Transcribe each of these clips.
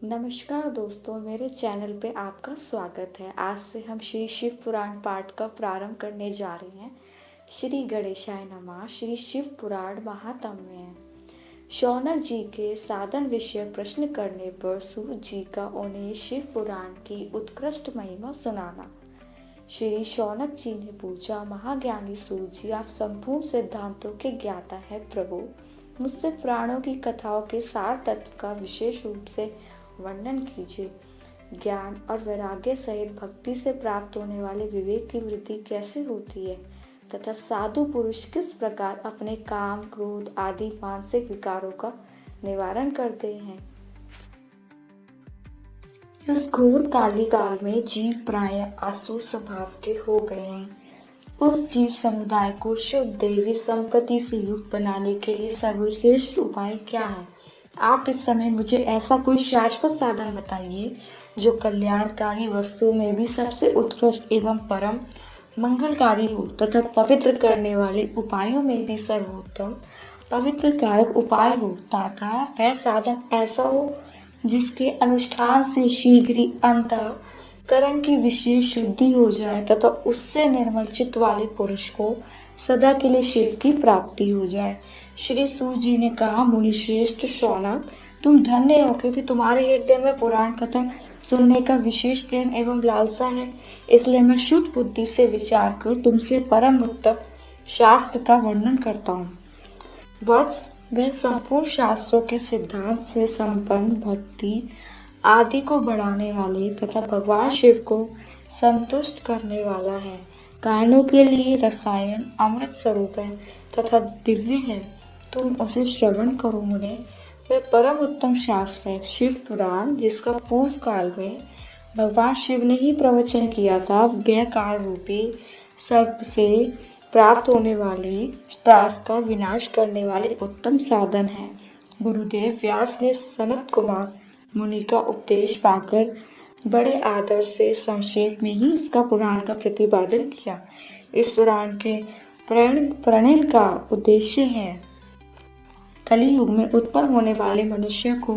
नमस्कार दोस्तों, मेरे चैनल पे आपका स्वागत है। आज से हम श्री शिव पुराण पाठ का प्रारंभ करने जा रहे हैं। श्री गणेशाय नमः। श्री शिव पुराण महात्म्य है। शौनक जी के साधन विषय प्रश्न करने पर सूत जी का उन्हें शिव पुराण की उत्कृष्ट महिमा सुनाना। श्री शौनक जी ने पूछा, महाज्ञानी सूत जी, आप संपूर्ण सिद्धांतों के ज्ञाता है प्रभु। मुझसे पुराणों की कथाओं के सार तत्व का विशेष रूप से वर्णन कीजिए। ज्ञान और वैराग्य सहित भक्ति से प्राप्त होने वाले विवेक की वृद्धि कैसे होती है तथा साधु पुरुष किस प्रकार अपने काम, क्रोध आदि मानसिक विकारों का निवारण करते हैं। इस घोर काली काल में जीव प्राय आसुर स्वभाव के हो गए हैं। उस जीव समुदाय को शुद्ध देवी संपत्ति से युक्त बनाने के लिए सर्वश्रेष्ठ उपाय क्या है? आप इस समय मुझे ऐसा कोई शाश्वत साधन बताइए जो कल्याणकारी वस्तु में भी सबसे उत्कृष्ट एवं परम मंगलकारी हो तथा पवित्र करने वाले उपायों में भी सर्वोत्तम पवित्र कारक उपाय हो, तथा वह साधन ऐसा हो जिसके अनुष्ठान से शीघ्र ही अंतःकरण की विशेष शुद्धि हो जाए तथा उससे निर्मल चित्त वाले पुरुष को सदा के लिए शिव की प्राप्ति हो जाए। श्री सूत जी ने कहा, मुनि श्रेष्ठ शौनक, तुम धन्य हो क्योंकि तुम्हारे हृदय में पुराण कथन सुनने का विशेष प्रेम एवं लालसा है। इसलिए मैं शुद्ध बुद्धि से विचार कर तुमसे परम उत्तम शास्त्र का वर्णन करता हूँ। वत्स, वह संपूर्ण शास्त्रों के सिद्धांत से संपन्न भक्ति आदि को बढ़ाने वाले तथा भगवान शिव को संतुष्ट करने वाला है। कानों के लिए रसायन अमृत स्वरूप है तथा दिव्य है। तुम उसे श्रवण करो मुने। वह परम उत्तम शास्त्र है शिव पुराण, जिसका पूर्व काल में भगवान शिव ने ही प्रवचन किया था। वह काल रूपी सर्प से प्राप्त होने वाली त्रास का विनाश करने वाले उत्तम साधन है। गुरुदेव व्यास ने सनत कुमार मुनि का उपदेश पाकर बड़े आदर से संक्षेप में ही इसका पुराण का प्रतिपादन किया। इस पुराण के प्रणयन का उद्देश्य है कलियुग में उत्पन्न होने वाले मनुष्य को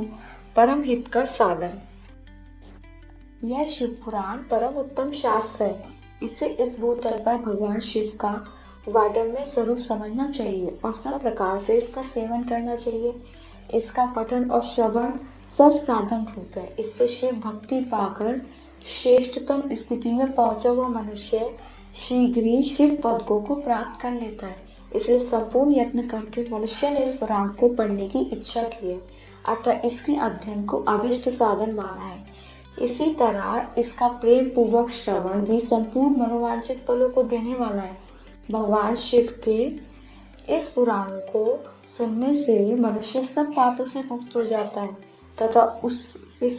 परम हित का साधन। यह शिव पुराण परम उत्तम शास्त्र है। इसे इस भूतल पर भगवान शिव का वाडम्य स्वरूप समझना चाहिए और सब प्रकार से इसका सेवन करना चाहिए। इसका पठन और श्रवण सब साधन रूप है। इससे शिव भक्ति पाकर श्रेष्ठतम स्थिति में पहुंचा हुआ मनुष्य शीघ्र ही शिव पद को प्राप्त कर लेता है। इसलिए संपूर्ण यत्न करके मनुष्य ने इस पुराण को पढ़ने की इच्छा की है, अतः इसके अध्ययन को अभिष्ट साधन माना है। इसी तरह इसका प्रेम पूर्वक श्रवण भी संपूर्ण मनोवांछित फलों को देने वाला है। भगवान शिव के इस पुराण को सुनने से मनुष्य सब पापों से मुक्त हो जाता है तथा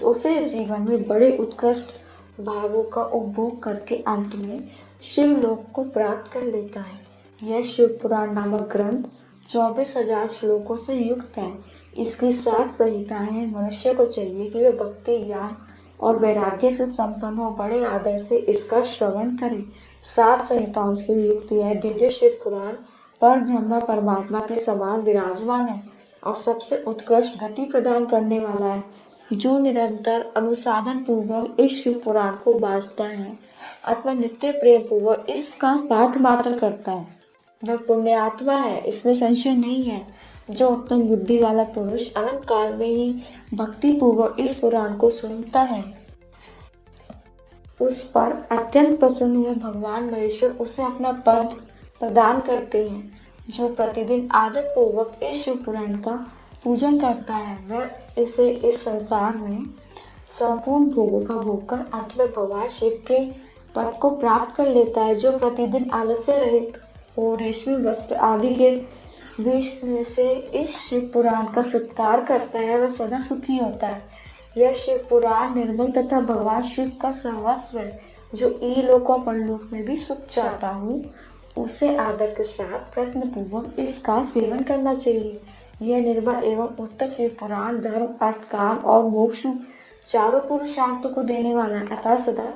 उसे जीवन में बड़े उत्कृष्ट भावों का उपभोग करके अंत में शिव लोक को प्राप्त कर लेता है। यह शिव पुराण नामक ग्रंथ 24,000 श्लोकों से युक्त है। इसकी 7 संहिताएं। मनुष्य को चाहिए कि वह भक्ति, ज्ञान और वैराग्य से संपन्न हो बड़े आदर से इसका श्रवण करे। 7 संहिताओं से युक्त यह दिव्य शिव पुराण पर ब्रह्म परमात्मा के समान विराजमान है और सबसे उत्कृष्ट गति प्रदान करने वाला है। जो निरंतर अनुसाधन पूर्वक इस शिव पुराण को बाँचता है अथवा नित्य प्रेम पूर्वक इसका पाठ मात्र करता है, वह पुण्य आत्मा है, इसमें संशय नहीं है। जो उत्तम बुद्धि वाला पुरुष अनंत काल में ही भक्ति पूर्वक इस पुराण को सुनता है, उस पर अत्यंत प्रसन्न हुए भगवान महेश्वर उसे अपना पद प्रदान करते हैं। जो प्रतिदिन आदत पूर्वक इस शिव पुराण का पूजन करता है, वह इसे इस संसार में संपूर्ण भोगों का भोग कर अंत में भगवान शिव के पद को प्राप्त कर लेता है। जो प्रतिदिन आलस्य रहित और रेशमी वस्त्र आदि के वेश में से इस शिव पुराण का सत्कार करता है, वह सदा सुखी होता है। यह शिव पुराण निर्मल तथा भगवान शिव का सर्वस्व है। जो इहलोक और परलोक में भी सुख चाहता हूँ, उसे आदर के साथ प्रयत्न पूर्वक इसका सेवन करना चाहिए। यह निर्मल एवं उत्तम शिव पुराण धर्म, अर्थ, काम और मोक्ष चारों पुरुषार्थों को देने वाला है। अतः सदा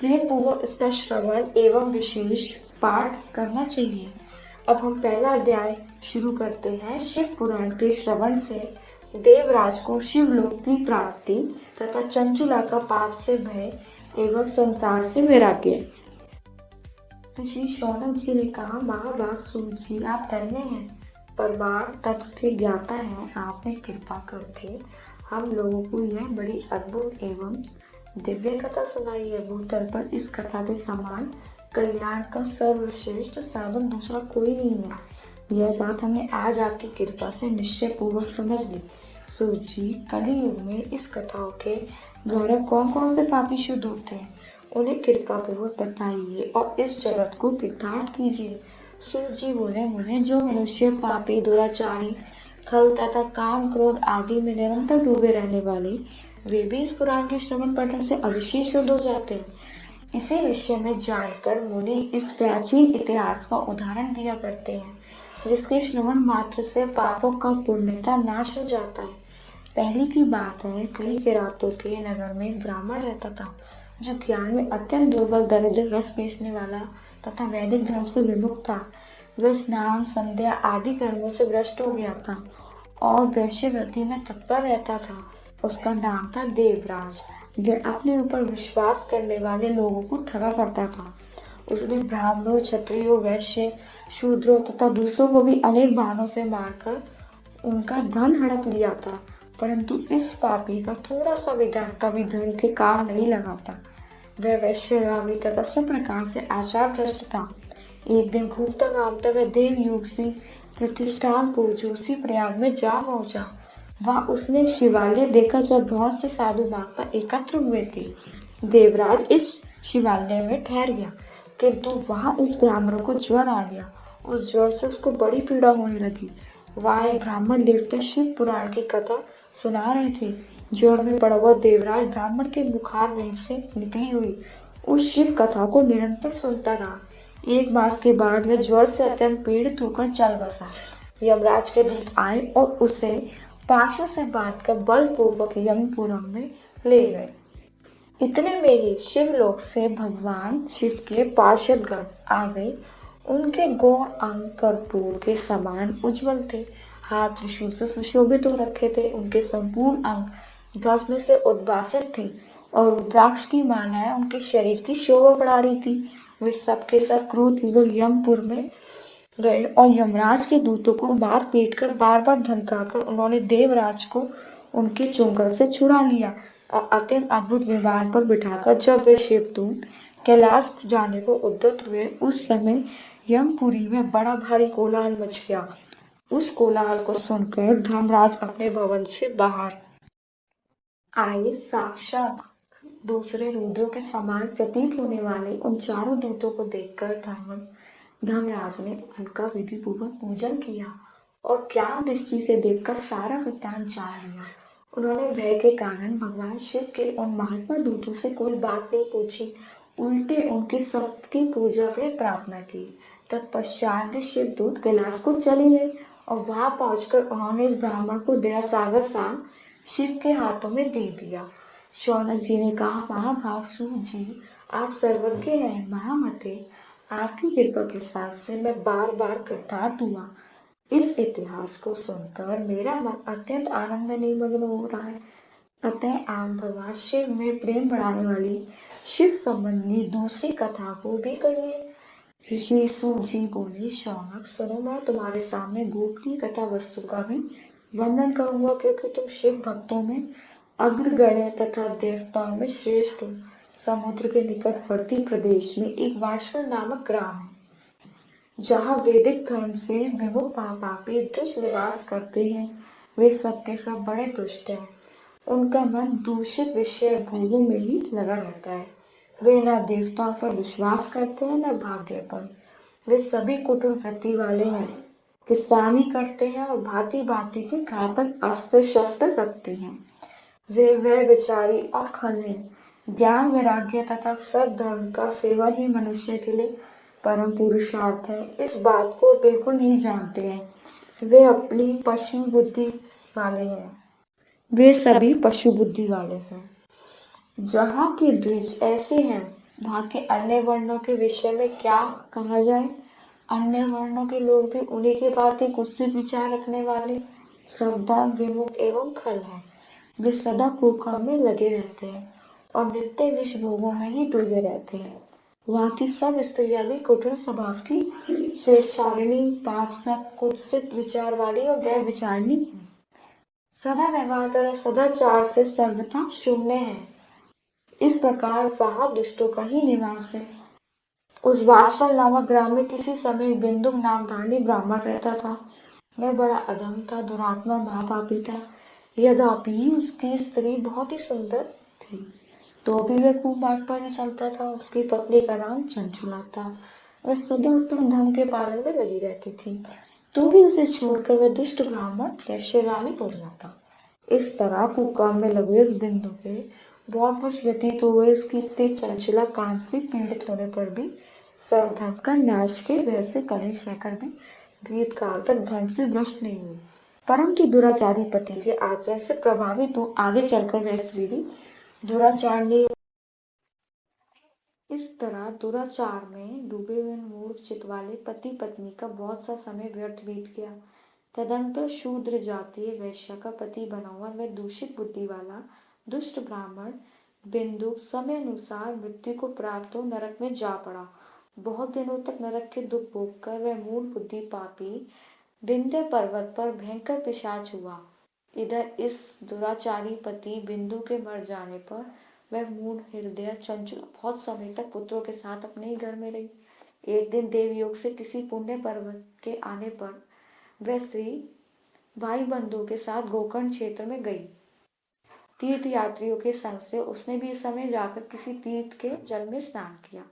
प्रेम पूर्वक इसका श्रवण एवं विशेष पाठ करना चाहिए। अब हम पहला अध्याय शुरू करते हैं। शिव पुराण के श्रवण से देवराज को शिवलोक की प्राप्ति तथा चंचुला का पाप से भय एवं संसार से वैराग्य। ऋषि शौनक जी ने कहा, महाभाग सूत जी, आप धन्य हैं, परमार्थ तत्व के ज्ञाता हैं। आपने कृपा करके हम लोगों को यह बड़ी अद्भुत एवं दिव्य कथा सुनाई है। भूतल पर इस कथा के समान कल्याण का सर्वश्रेष्ठ साधन दूसरा कोई नहीं है। यह बात हमें आज आपकी कृपा से निश्चय पूर्वक समझ ली। सूत जी, कलि युग में इस कथाओं के द्वारा कौन कौन से पापी शुद्ध होते हैं, उन्हें कृपा पूर्वक बताइए और इस जगत को कृतार्थ कीजिए। सूत जी बोले, मुझे जो मनुष्य पापी, दुराचारी, खल तथा काम क्रोध आदि में निरंतर डूबे रहने वाले, वे भी इस पुराण के श्रवण पठन से अवश्य शुद्ध हो जाते हैं। इसी विषय में जानकर मुनि इस प्राचीन इतिहास का उदाहरण दिया करते हैं, जिसके श्रवण मात्र से पापों का पुण्यता नाश हो जाता है। पहले की बात है, कई किरातों के नगर में एक ब्राह्मण रहता था, जो ज्ञान में अत्यंत दुर्बल, दरिद्र, रस बेचने वाला तथा वैदिक धर्म से विमुख था। वह स्नान, संध्या आदि कर्मों से भ्रष्ट हो गया था और वैश्यवृत्ति में तत्पर रहता था। उसका नाम था देवराज। वह अपने ऊपर विश्वास करने वाले लोगों को ठगा करता था। उसने ब्राह्मणों, क्षत्रियों, वैश्य, शूद्रों तथा दूसरों को भी अनेक बाणों से मारकर उनका धन हड़प लिया था। परंतु इस पापी का थोड़ा सा भी धन कभी धर्म के काम नहीं लगाता। वह वैश्यगामी तथा सब प्रकार से आचार भ्रष्ट था। एक दिन घूमता घामता वह देव युग से प्रतिष्ठान जोशी प्रयाग में जा पहुंचा। वहां उसने शिवालय देखा, जब बहुत से साधु मार्ग पर एकत्र हुए थे। देवराज इस शिवालय में ठहर गया, किंतु वहां उस ब्राह्मण को ज्वर आ गया। उस ज्वर से उसको बड़ी पीड़ा होने लगी। वहां एक ब्राह्मण देवता शिव पुराण की कथा सुना रहे थे। ज्वर में पड़ा हुआ देवराज ब्राह्मण के बुखार में से निकली हुई उस शिव कथा को निरंतर सुनता रहा। एक मास के बाद वह ज्वर से अत्यंत पीड़ित होकर चल बसा। यमराज के दूत आए और उसे पाशों से बांधकर बलपूर्वक यमपुरम में ले गए। इतने में ही शिवलोक से भगवान शिव के पार्षदगण आ गए। उनके गौर अंग कर्पूर के समान उज्जवल थे, हाथ त्रिशूल से सुशोभित हो रखे थे। उनके संपूर्ण अंग भस्म से उद्भासित थे और रुद्राक्ष की मालाएं उनके शरीर की शोभा बढ़ा रही थी। वे सबके सब क्रोधपूर्वक यमपुर में गए और यमराज के दूतों को मार पीट कर बार बार धमकाकर उन्होंने देवराज को उनके चुंगल से छुड़ा लिया और अत्यंत अद्भुत विमान पर बिठाकर जब वे शिवदूत कैलाश जाने को उद्यत हुए, उस समय यमपुरी में बड़ा भारी कोलाहल मच गया। उस कोलाहल को सुनकर धर्मराज अपने भवन से बाहर आए। साक्षात दूसरे रुद्रों के समान प्रतीत होने वाले उन चारों दूतों को देखकर धर्मराज ने उनका विधि पूर्वक पूजन किया और ज्ञान दृष्टि से देखकर सारा वृत्तांत जान लिया। उन्होंने भय के कारण भगवान शिव के उन महात्मा दूतों से कोई बात नहीं पूछी, उल्टे उनके सबकी पूजा में प्रार्थना की। तत्पश्चात शिवदूत कैलाश को चले गए और वहां पहुंचकर उन्होंने इस ब्राह्मण को दया सागर सा शिव के हाथों में दे दिया। शौनक जी ने कहा, महाभाग सूत जी, आप सर्वज्ञ हैं। महामते, आपकी कृपा प्रसाद से मैं बार बार कृतार्थ हुआ। इस इतिहास को सुनकर मेरा मन अत्यंत आनंद में निमग्न हो रहा है। अतः आप भगवान शिव में प्रेम बढ़ाने वाली शिव संबंधी दूसरी कथा को भी कहिए। ऋषि सूत जी बोले, शौनक सुनो, मैं तुम्हारे सामने गोपनीय कथा वस्तु का भी वर्णन करूंगा, क्योंकि तुम शिव भक्तों में अग्रगण्य तथा देवताओं में श्रेष्ठ हो। समुद्र के निकटवर्ती प्रदेश में एक वाशवल नामक ग्राम है, जहाँ वैदिक धर्म से विमुख पापी दुष्ट निवास करते हैं। वे सबके सब बड़े दुष्ट हैं। उनका मन दूषित विषय भोगों में ही लगा रहता है। वे न देवताओं पर विश्वास करते हैं, न भाग्य पर। वे सभी कुटिल वृत्ति वाले हैं, किसानी करते हैं और भांति भांति के घातक अस्त्र शस्त्र रखते हैं। वे विचारी और खल हैं। ज्ञान, वैराग्य तथा सद्धर्म का सेवा ही मनुष्य के लिए परम पुरुषार्थ है, इस बात को बिल्कुल नहीं जानते हैं। वे अपनी पशु बुद्धि वाले हैं। वे सभी पशु बुद्धि वाले हैं। जहाँ के द्विज ऐसे हैं, वहाँ के अन्य वर्णों के विषय में क्या कहा जाए। अन्य वर्णों के लोग भी उन्हीं के बात ही कुत्सित विचार रखने वाले सावधान, विमुख एवं खल है। वे सदा कुकर्म में लगे रहते हैं और नित्य विष भोगों में ही डूबे रहते हैं। वहाँ की सब स्त्रियां भी कुटिल स्वभाव की, स्वेच्छारिणी, पापसक, कुत्सित विचार वाली और गैर विचारणी हैं। सदा व्यवहार तथा सदाचार से सर्वथा शून्य है। इस प्रकार वहाँ दुष्टों का ही निवास है। उस वासवल नामक ग्राम में किसी समय बिंदु नामधारी ब्राह्मण रहता था। वह बड़ा अधम था, दुरात्मा और महापापी था। यद्यपि उसकी स्त्री बहुत ही सुंदर थी, तो भी वह कुमार्ग पर ही चलता था। उसकी पत्नी का नाम चंचुला था। वह सदा उत्तम धर्म के पालन में लगी रहती थी, तो भी उसे छोड़कर वह दुष्ट ब्राह्मण वैश्यगामी हो गया था। इस तरह कुकर्म में लगे उस बिंदु के बहुत वर्ष व्यतीत हुए। उसकी स्त्री चंचला काम से पीड़ित होने पर भी सर्वधर्म का नाश के भय से कलेश सहकर भी दीर्घ काल तक धर्म से भ्रष्ट नहीं हुई, परंतु दुराचारी पति के आचरण से प्रभावित हो आगे चलकर वह स्त्री भी दुराचार नहीं। इस तरह दुराचार में डूबे हुए मूर्ख चित्त वाले पति पत्नी का बहुत सा समय व्यर्थ बीत गया। तदंतर शूद्र जातीय वैश्य का पति बना हुआ वह दूषित बुद्धि वाला दुष्ट ब्राह्मण बिंदु समय अनुसार मृत्यु को प्राप्त हो नरक में जा पड़ा। बहुत दिनों तक नरक के दुख भोग कर वह मूल बुद्धि पापी विंध्य पर्वत पर भयंकर पिशाच हुआ। इधर इस दुराचारी पति बिंदु के मर जाने पर वह मूढ़ हृदय चंचल बहुत समय तक पुत्रों के साथ अपने ही घर में रही। एक दिन देवयोग से किसी पुण्य पर्वत के आने पर वह स्त्री भाई बंधुओं के साथ गोकर्ण क्षेत्र में गई। तीर्थ यात्रियों के संग से उसने भी इस समय जाकर किसी तीर्थ के जल में स्नान किया।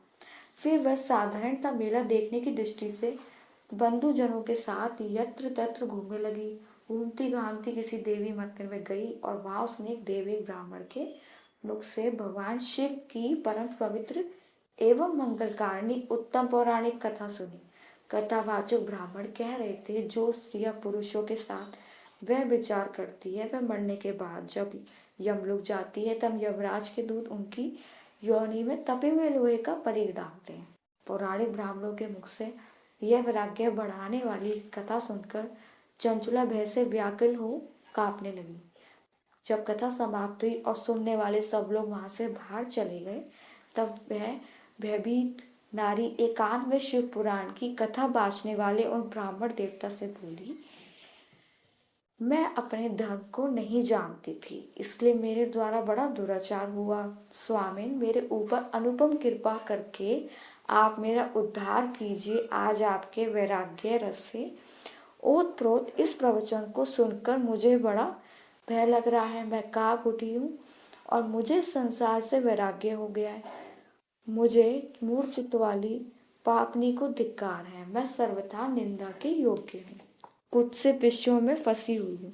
फिर वह साधारणतः मेला देखने की दृष्टि से बंधुजनों के साथ यत्र तत्र घूमने लगी। घूमती घामती किसी देवी मंदिर में गई और वहां उसने एक देवी ब्राह्मण के मुख से भगवान शिव की परम पवित्र एवं मंगलकारिणी उत्तम पौराणिक कथा सुनी। कथावाचक ब्राह्मण कह रहे थे, जो स्त्रियां पुरुषों के साथ वह विचार करती है, वह मरने के बाद जब यमलोक जाती है, तब यमराज के दूत उनकी योनि में तपे हुए लोहे का परीख डालते हैं। पौराणिक ब्राह्मणों के मुख से यह वैराग्य बढ़ाने वाली कथा सुनकर चंचुला भय से व्याकुल हो कांपने लगी। जब कथा समाप्त हुई और सुनने वाले सब लोग वहां से बाहर चले गए, तब वह भयभीत नारी एकांत में शिव पुराण की कथा बांचने वाले उन ब्राह्मण देवता से बोली, मैं अपने धर्म को नहीं जानती थी, इसलिए मेरे द्वारा बड़ा दुराचार हुआ। स्वामिन, मेरे ऊपर अनुपम कृपा करके आप मेरा उद्धार कीजिए। आज आपके वैराग्य रस से ओत प्रोत इस प्रवचन को सुनकर मुझे बड़ा भय लग रहा है। मैं कांप उठी हूँ और मुझे संसार से वैराग्य हो गया है। मुझे मूढ़ चित्त वाली पापनी को धिक्कार है। मैं सर्वथा निंदा के योग्य हूँ, कुत्सित विषयों में फंसी हुई हूँ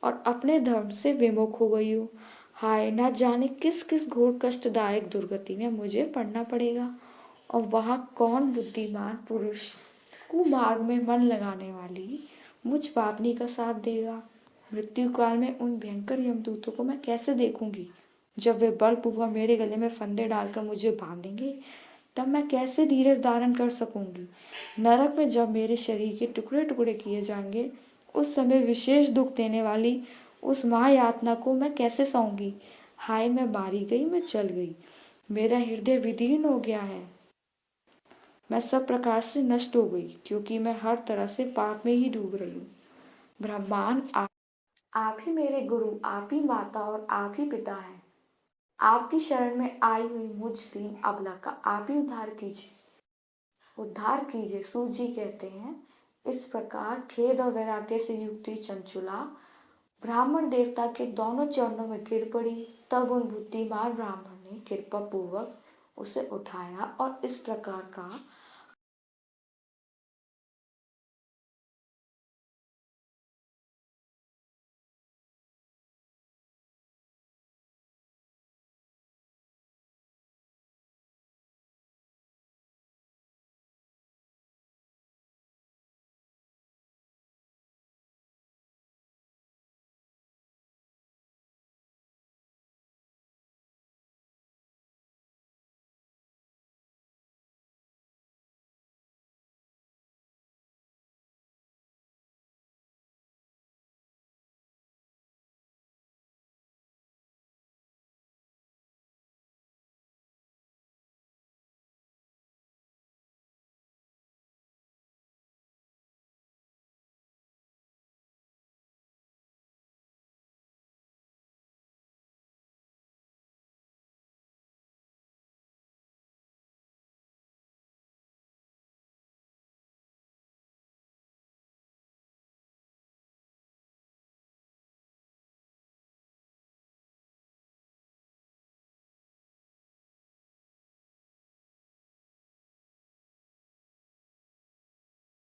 और अपने धर्म से विमुख हो गई हूँ। हाय, न जाने किस किस घोर कष्टदायक दुर्गति में मुझे पड़ना पड़ेगा, और वहाँ कौन बुद्धिमान पुरुष कुमार्ग में मन लगाने वाली मुझ पापनी का साथ देगा। मृत्यु काल में उन भयंकर यमदूतों को मैं कैसे देखूंगी। जब वे बलपूर्वक मेरे गले में फंदे डालकर मुझे बांधेंगे, तब मैं कैसे धीरज धारण कर सकूंगी। नरक में जब मेरे शरीर के टुकड़े टुकड़े किए जाएंगे, उस समय विशेष दुख देने वाली उस महायातना को मैं कैसे सहूंगी। हाय, मैं मारी गई, मैं जल गई, मेरा हृदय विदीर्ण हो गया है, मैं सब प्रकार से नष्ट हो गई, क्योंकि मैं हर तरह से पाप में ही डूब रही हूँ। ब्रह्मांड आप ही मेरे गुरु, आप ही माता और आप ही पिता हैं। आपकी शरण में आई हुई मुझ दीन अबला का आप ही उद्धार कीजिए, उद्धार कीजिए। सूत जी कहते हैं, इस प्रकार खेद और वैराग्य से युक्त चंचुला ब्राह्मण देवता के दोनों चरणों में गिर पड़ी। तब उन बुद्धिमान ब्राह्मण ने कृपा पूर्वक उसे उठाया और इस प्रकार का